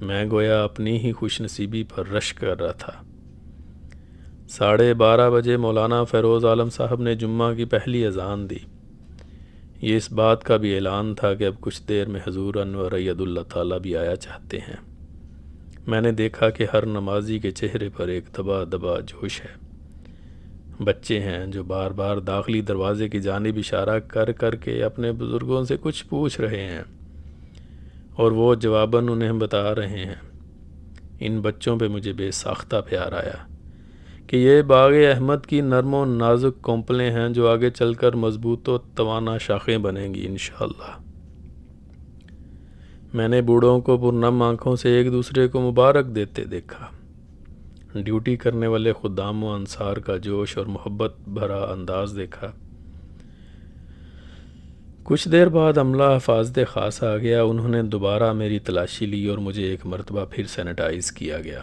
میں گویا اپنی ہی خوش نصیبی پر رشک کر رہا تھا۔ 12:30 بجے مولانا فیروز عالم صاحب نے جمعہ کی پہلی اذان دی۔ یہ اس بات کا بھی اعلان تھا کہ اب کچھ دیر میں حضور انور ید اللہ تعالیٰ بھی آیا چاہتے ہیں۔ میں نے دیکھا کہ ہر نمازی کے چہرے پر ایک دبا دبا جوش ہے۔ بچے ہیں جو بار بار داخلی دروازے کی جانب اشارہ کر کر کے اپنے بزرگوں سے کچھ پوچھ رہے ہیں اور وہ جواباً انہیں بتا رہے ہیں۔ ان بچوں پہ مجھے بے ساختہ پیار آیا کہ یہ باغ احمد کی نرم و نازک کونپلیں ہیں جو آگے چل کر مضبوط و توانا شاخیں بنیں گی انشاءاللہ۔ میں نے بوڑھوں کو پرنم آنکھوں سے ایک دوسرے کو مبارک دیتے دیکھا۔ ڈیوٹی کرنے والے خدام و انصار کا جوش اور محبت بھرا انداز دیکھا۔ کچھ دیر بعد عملہ حفاظت خاص آ گیا۔ انہوں نے دوبارہ میری تلاشی لی اور مجھے ایک مرتبہ پھر سینیٹائز کیا گیا۔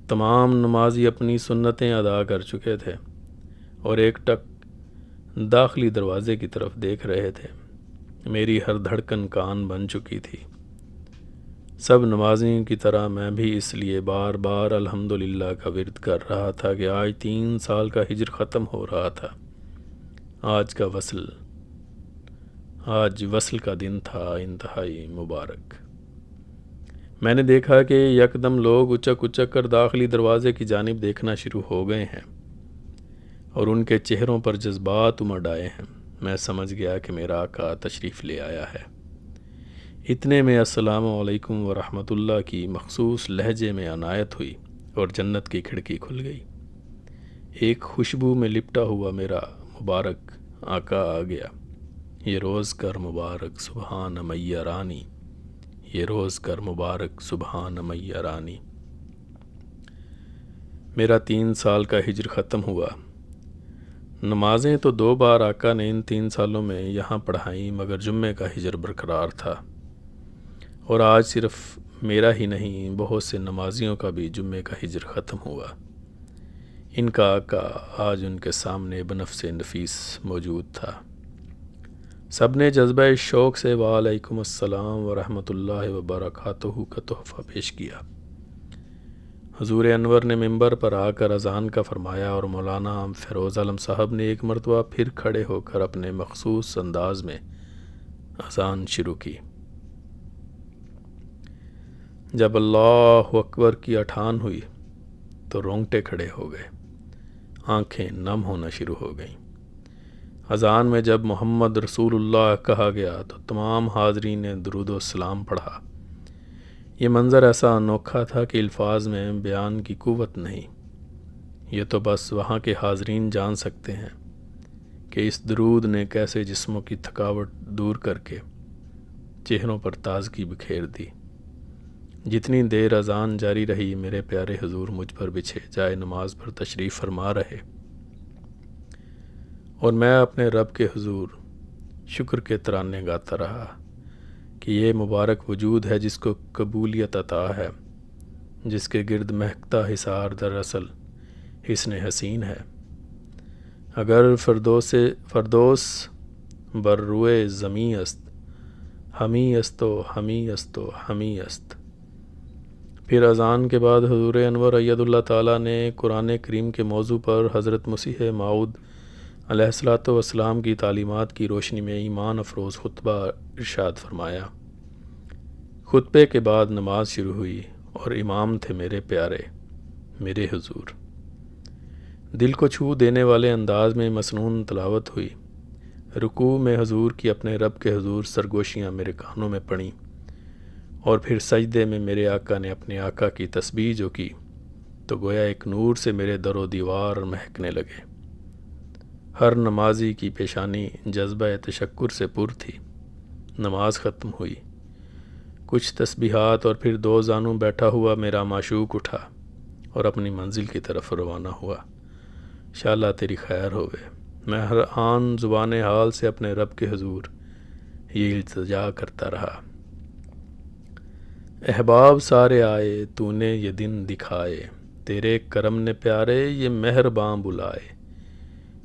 تمام نمازی اپنی سنتیں ادا کر چکے تھے اور ایک ٹک داخلی دروازے کی طرف دیکھ رہے تھے۔ میری ہر دھڑکن کان بن چکی تھی۔ سب نمازیوں کی طرح میں بھی اس لیے بار بار الحمدللہ کا ورد کر رہا تھا کہ آج 3 سال کا ہجر ختم ہو رہا تھا۔ آج وصل کا دن تھا، انتہائی مبارک۔ میں نے دیکھا کہ یکدم لوگ اچک اچک کر داخلی دروازے کی جانب دیکھنا شروع ہو گئے ہیں اور ان کے چہروں پر جذبات امڈ آئے ہیں۔ میں سمجھ گیا کہ میرا آقا تشریف لے آیا ہے۔ اتنے میں السلام علیکم ورحمۃ اللہ کی مخصوص لہجے میں عنایت ہوئی اور جنت کی کھڑکی کھل گئی۔ ایک خوشبو میں لپٹا ہوا میرا مبارک آقا آ گیا۔ یہ روز کر مبارک سبحان میہ رانی، یہ روز کر مبارک سبحان میہ رانی۔ میرا 3 سال کا ہجر ختم ہوا۔ نمازیں تو 2 بار آقا نے ان 3 سالوں میں یہاں پڑھائیں، مگر جمعے کا ہجر برقرار تھا۔ اور آج صرف میرا ہی نہیں، بہت سے نمازیوں کا بھی جمعے کا ہجر ختم ہوا۔ ان کا آقا آج ان کے سامنے بنفس نفیس موجود تھا۔ سب نے جذبہ شوق سے وعلیکم السلام ورحمۃ اللہ وبرکاتہ کا تحفہ پیش کیا۔ حضور انور نے ممبر پر آ کر اذان کا فرمایا اور مولانا فیروز عالم صاحب نے ایک مرتبہ پھر کھڑے ہو کر اپنے مخصوص انداز میں اذان شروع کی۔ جب اللہ اکبر کی اٹھان ہوئی تو رونگٹے کھڑے ہو گئے، آنکھیں نم ہونا شروع ہو گئیں۔ اذان میں جب محمد رسول اللہ کہا گیا تو تمام حاضرین نے درود و سلام پڑھا۔ یہ منظر ایسا انوکھا تھا کہ الفاظ میں بیان کی قوت نہیں۔ یہ تو بس وہاں کے حاضرین جان سکتے ہیں کہ اس درود نے کیسے جسموں کی تھکاوٹ دور کر کے چہروں پر تازگی بکھیر دی۔ جتنی دیر اذان جاری رہی، میرے پیارے حضور مجھ پر بچھے جائے نماز پر تشریف فرما رہے اور میں اپنے رب کے حضور شکر کے ترانے گاتا رہا کہ یہ مبارک وجود ہے جس کو قبولیت عطا ہے، جس کے گرد مہکتا حصار دراصل حسن حسین ہے۔ اگر فردوس بر روئے زمیں است، ہمی است و ہمی است و ہمی است۔ پھر اذان کے بعد حضور انور ائد اللہ تعالیٰ نے قرآن کریم کے موضوع پر حضرت مسیح موعود علیہ الصلوۃ والسلام کی تعلیمات کی روشنی میں ایمان افروز خطبہ ارشاد فرمایا۔ خطبے کے بعد نماز شروع ہوئی اور امام تھے میرے پیارے، میرے حضور۔ دل کو چھو دینے والے انداز میں مسنون تلاوت ہوئی۔ رکوع میں حضور کی اپنے رب کے حضور سرگوشیاں میرے کانوں میں پڑیں اور پھر سجدے میں میرے آقا نے اپنے آقا کی تسبیح جو کی تو گویا ایک نور سے میرے در و دیوار مہکنے لگے۔ ہر نمازی کی پیشانی جذبہ تشکر سے پر تھی۔ نماز ختم ہوئی، کچھ تسبیحات اور پھر 2 زانوں بیٹھا ہوا میرا معشوق اٹھا اور اپنی منزل کی طرف روانہ ہوا۔ انشاءاللہ تیری خیر ہوئے۔ میں ہر آن زبان حال سے اپنے رب کے حضور یہ التجا کرتا رہا۔ احباب سارے آئے، تو نے یہ دن دکھائے، تیرے کرم نے پیارے یہ مہرباں بلائے۔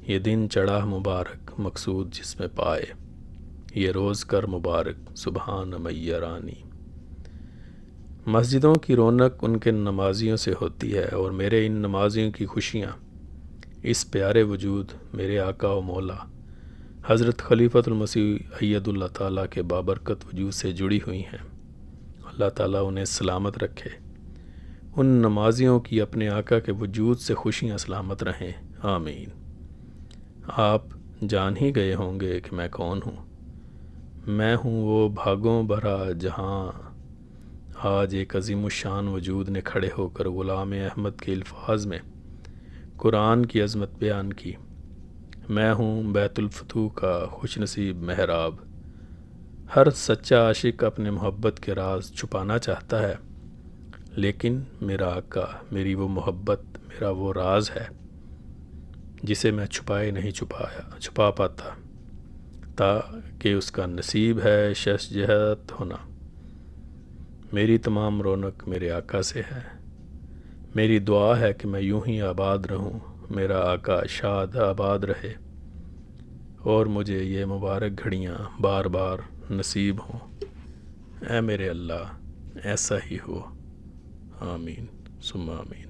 یہ دن چڑھا مبارک مقصود جس میں پائے، یہ روز کر مبارک سبحان میہ رانی۔ مسجدوں کی رونق ان کے نمازیوں سے ہوتی ہے، اور میرے ان نمازیوں کی خوشیاں اس پیارے وجود میرے آقا و مولا حضرت خلیفۃ المسیح اید اللہ تعالیٰ کے بابرکت وجود سے جڑی ہوئی ہیں۔ اللہ تعالیٰ انہیں سلامت رکھے۔ ان نمازیوں کی اپنے آقا کے وجود سے خوشیاں سلامت رہیں، آمین۔ آپ جان ہی گئے ہوں گے کہ میں کون ہوں۔ میں ہوں وہ بھاگوں بھرا جہاں آج ایک عظیم الشان وجود نے کھڑے ہو کر غلام احمد کے الفاظ میں قرآن کی عظمت بیان کی۔ میں ہوں بیت الفتوح کا خوش نصیب محراب۔ ہر سچا عاشق اپنے محبت کے راز چھپانا چاہتا ہے، لیکن میرا آقا میری وہ محبت، میرا وہ راز ہے جسے میں چھپا پاتا، تاکہ اس کا نصیب ہے شش جہت ہونا۔ میری تمام رونق میرے آقا سے ہے۔ میری دعا ہے کہ میں یوں ہی آباد رہوں، میرا آقا شاد آباد رہے، اور مجھے یہ مبارک گھڑیاں بار بار نصیب ہوں۔ اے میرے اللہ، ایسا ہی ہو، آمین ثم آمین۔